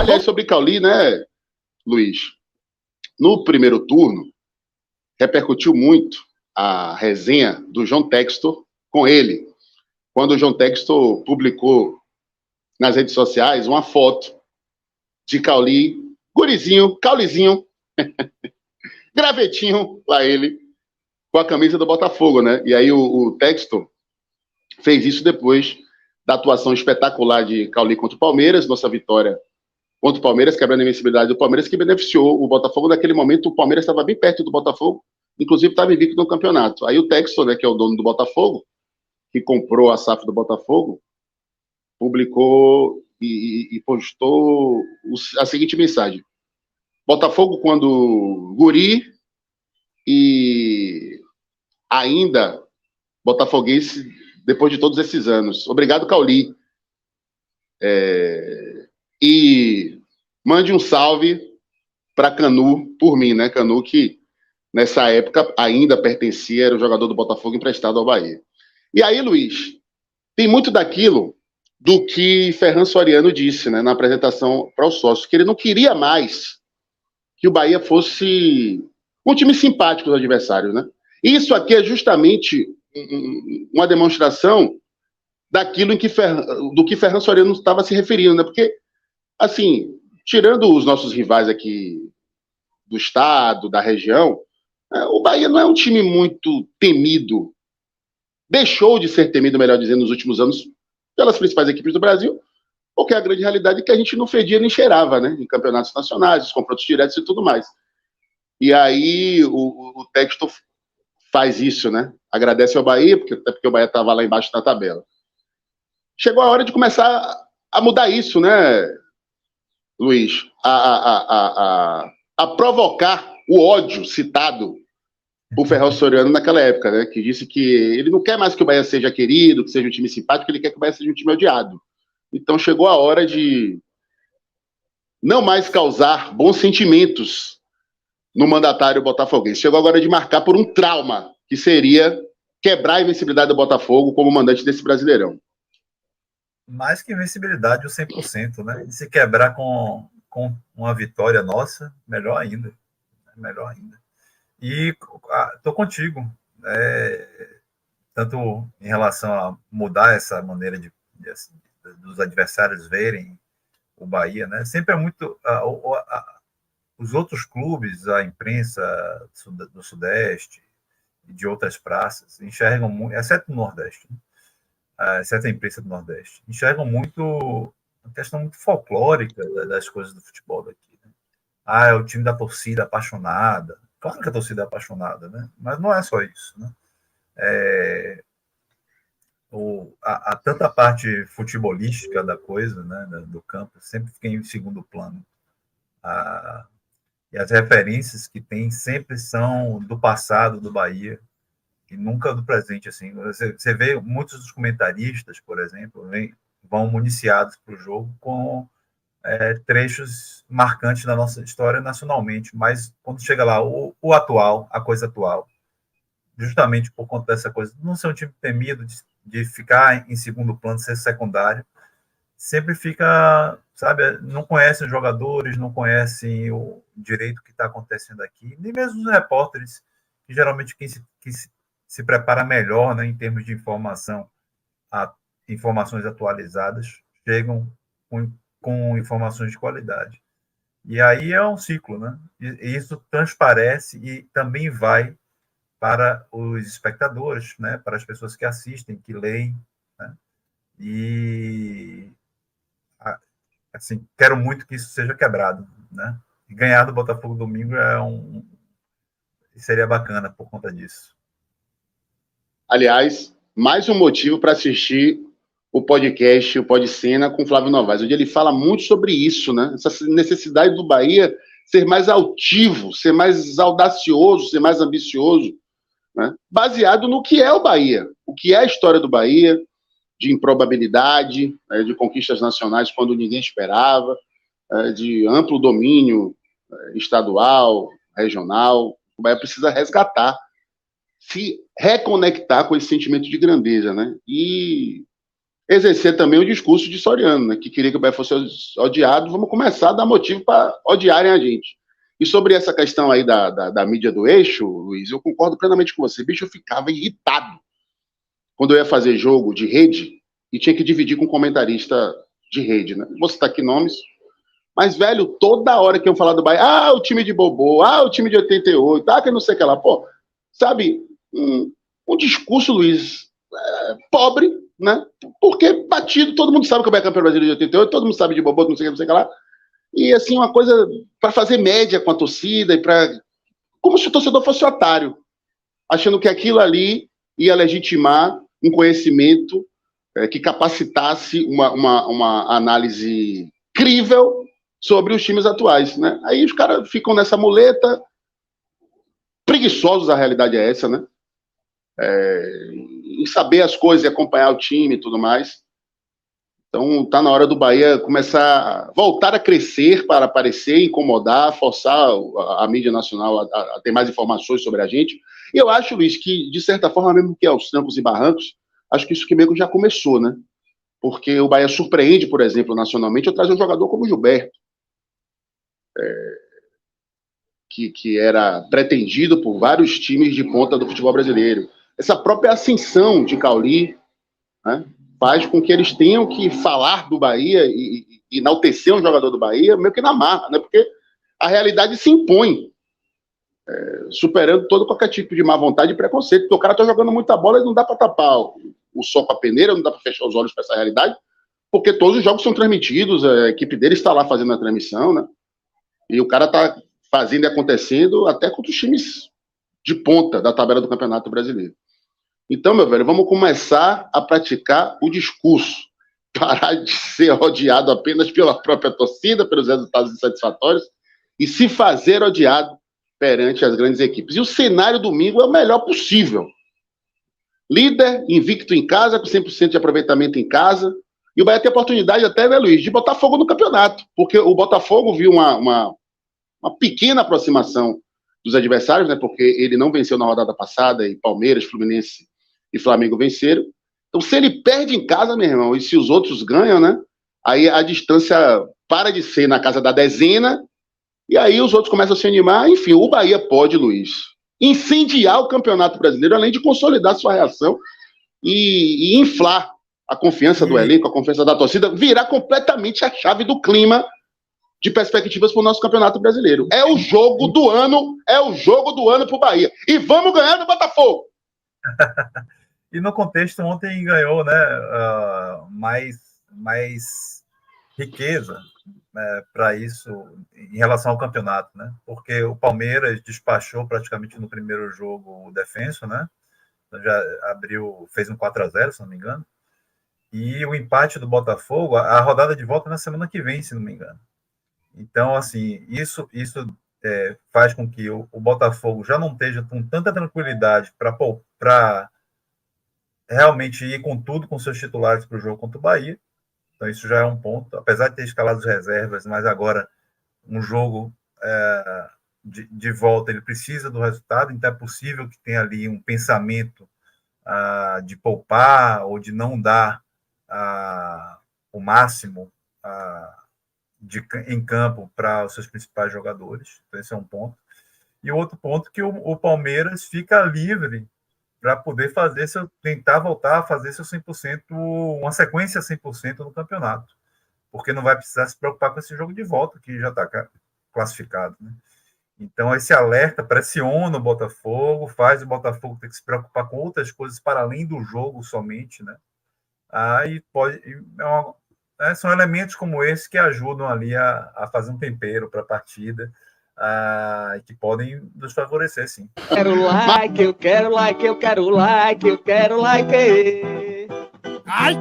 Aliás, sobre Cauli, né, Luiz? No primeiro turno, repercutiu muito a resenha do João Textor com ele, quando o João Textor publicou nas redes sociais uma foto de Cauli, gurizinho, Caulizinho, gravetinho, lá ele, com a camisa do Botafogo, né? E aí o Textor fez isso depois da atuação espetacular de Cauli contra o Palmeiras, nossa vitória contra o Palmeiras, quebrando a invencibilidade do Palmeiras, que beneficiou o Botafogo. Naquele momento, o Palmeiras estava bem perto do Botafogo, inclusive estava invicto no campeonato. Aí o Textor, né, que é o dono do Botafogo, que comprou a SAF do Botafogo, publicou e postou a seguinte mensagem: Botafogo, quando guri e ainda botafoguense depois de todos esses anos. Obrigado, Cauli. E mande um salve para Canu, por mim, né? Canu, que nessa época ainda pertencia, era o jogador do Botafogo emprestado ao Bahia. E aí, Luiz, tem muito daquilo do que Ferran Soriano disse, né, na apresentação para os sócios, que ele não queria mais que o Bahia fosse um time simpático dos adversários, né? Isso aqui é justamente uma demonstração daquilo do que Ferran Soriano estava se referindo, né? Porque, assim, tirando os nossos rivais aqui do estado, da região, o Bahia não é um time muito temido. Deixou de ser temido, melhor dizendo, nos últimos anos, pelas principais equipes do Brasil, porque a grande realidade é que a gente não fedia nem cheirava, né? Em campeonatos nacionais, os confrontos diretos e tudo mais. E aí o texto faz isso, né? Agradece ao Bahia, até porque o Bahia estava lá embaixo na tabela. Chegou a hora de começar a mudar isso, né, Luiz? A provocar o ódio citado por Ferran Soriano naquela época, né? Que disse que ele não quer mais que o Bahia seja querido, que seja um time simpático, ele quer que o Bahia seja um time odiado. Então chegou a hora de não mais causar bons sentimentos no mandatário botafoguense. Chegou agora de marcar por um trauma, que seria quebrar a invencibilidade do Botafogo como mandante desse Brasileirão. Mais que invencibilidade, o 100%, né? E se quebrar com uma vitória nossa, melhor ainda. Melhor ainda. E estou contigo. Tanto em relação a mudar essa maneira dos adversários verem o Bahia, né? Sempre é muito... os outros clubes, a imprensa do Sudeste e de outras praças, enxergam muito, exceto no Nordeste, né? Exceto a imprensa do Nordeste, enxergam muito uma questão muito folclórica das coisas do futebol daqui. Né? É o time da torcida apaixonada. Claro que a torcida é apaixonada, né? Mas não é só isso, né? Tanta parte futebolística da coisa, né, do campo, sempre fica em segundo plano. E as referências que tem sempre são do passado do Bahia e nunca do presente. Assim. Você vê muitos dos comentaristas, por exemplo, vão municiados para o jogo com trechos marcantes da nossa história nacionalmente, mas quando chega lá o atual, a coisa atual, justamente por conta dessa coisa, não ser um time temido de ficar em segundo plano, ser secundário, sempre fica, sabe, não conhecem os jogadores, não conhecem o direito que está acontecendo aqui, nem mesmo os repórteres, que geralmente quem se prepara melhor, né, em termos de informação, informações atualizadas, chegam com informações de qualidade. E aí é um ciclo, né? E isso transparece e também vai para os espectadores, né? Para as pessoas que assistem, que leem, né? E assim, quero muito que isso seja quebrado, né? E ganhar do Botafogo domingo seria bacana por conta disso. Aliás, mais um motivo para assistir o podcast, o Podcena, com Flávio Novaes, onde ele fala muito sobre isso, né? Essa necessidade do Bahia ser mais altivo, ser mais audacioso, ser mais ambicioso, né? Baseado no que é o Bahia, o que é a história do Bahia, de improbabilidade, de conquistas nacionais quando ninguém esperava, de amplo domínio estadual, regional. O Bahia precisa resgatar, se reconectar com esse sentimento de grandeza, né? E exercer também o discurso de Soriano, né, que queria que o Bahia fosse odiado. Vamos começar a dar motivo para odiarem a gente. E sobre essa questão aí da mídia do eixo, Luiz, eu concordo plenamente com você. Bicho, eu ficava irritado quando eu ia fazer jogo de rede e tinha que dividir com um comentarista de rede, né? Vou citar aqui nomes. Mas, velho, toda hora que iam falar do Bahia, o time de Bobô, o time de 88, que não sei o que lá. Pô, sabe, um discurso, Luiz, pobre, né? Porque batido, todo mundo sabe que o Bahia é campeão brasileiro de 88, todo mundo sabe de Bobô, não sei o que lá. E, assim, uma coisa para fazer média com a torcida e para... Como se o torcedor fosse otário, achando que aquilo ali ia legitimar um conhecimento que capacitasse uma análise crível sobre os times atuais, né? Aí os caras ficam nessa muleta, preguiçosos, a realidade é essa, né? Em saber as coisas e acompanhar o time e tudo mais. Então tá na hora do Bahia começar, voltar a crescer para aparecer, incomodar, forçar a mídia nacional a ter mais informações sobre a gente. E eu acho, Luiz, que de certa forma, mesmo que aos trancos e barrancos, acho que isso que meio que já começou, né? Porque o Bahia surpreende, por exemplo, nacionalmente, eu trazer um jogador como o Gilberto, que era pretendido por vários times de ponta do futebol brasileiro. Essa própria ascensão de Cauli, né, faz com que eles tenham que falar do Bahia e enaltecer um jogador do Bahia meio que na marra, né, porque a realidade se impõe, superando todo qualquer tipo de má vontade e preconceito, porque o cara tá jogando muita bola e não dá para tapar o sol com a peneira, não dá para fechar os olhos para essa realidade, porque todos os jogos são transmitidos, a equipe dele está lá fazendo a transmissão, né, e o cara tá fazendo e acontecendo até contra os times de ponta da tabela do Campeonato Brasileiro. Então, meu velho, vamos começar a praticar o discurso. Parar de ser odiado apenas pela própria torcida, pelos resultados insatisfatórios, e se fazer odiado perante as grandes equipes. E o cenário domingo é o melhor possível. Líder, invicto em casa, com 100% de aproveitamento em casa. E o Bahia tem a oportunidade até, né, Luiz, de botar fogo no campeonato. Porque o Botafogo viu uma pequena aproximação dos adversários, né? Porque ele não venceu na rodada passada, e Palmeiras, Fluminense e Flamengo venceram. Então, se ele perde em casa, meu irmão, e se os outros ganham, né? Aí a distância para de ser na casa da dezena, e aí os outros começam a se animar. Enfim, o Bahia pode, Luiz, incendiar o Campeonato Brasileiro, além de consolidar sua reação e inflar a confiança do elenco, a confiança da torcida, virar completamente a chave do clima de perspectivas para o nosso Campeonato Brasileiro. É o jogo do ano para o Bahia. E vamos ganhar no Botafogo. E no contexto, ontem ganhou, né, mais riqueza, né, para isso em relação ao campeonato, né? Porque o Palmeiras despachou praticamente no primeiro jogo o defenso, né? Já fez um 4-0, se não me engano. E o empate do Botafogo, a rodada de volta na semana que vem, se não me engano. Então, assim, isso faz com que o Botafogo já não esteja com tanta tranquilidade para realmente ir com tudo com seus titulares para o jogo contra o Bahia. Então, isso já é um ponto. Apesar de ter escalado as reservas, mas agora um jogo de volta, ele precisa do resultado, então é possível que tenha ali um pensamento de poupar ou de não dar o máximo em campo para os seus principais jogadores. Então, esse é um ponto. E o outro ponto é que o Palmeiras fica livre para poder tentar voltar a fazer seu 100%, uma sequência 100% no campeonato, porque não vai precisar se preocupar com esse jogo de volta, que já está classificado, né? Então, esse alerta pressiona o Botafogo, faz o Botafogo ter que se preocupar com outras coisas para além do jogo somente, né? São elementos como esse que ajudam ali a fazer um tempero para a partida, que podem nos favorecer, sim. Quero like, eu quero like, eu quero like, eu quero like. Ai!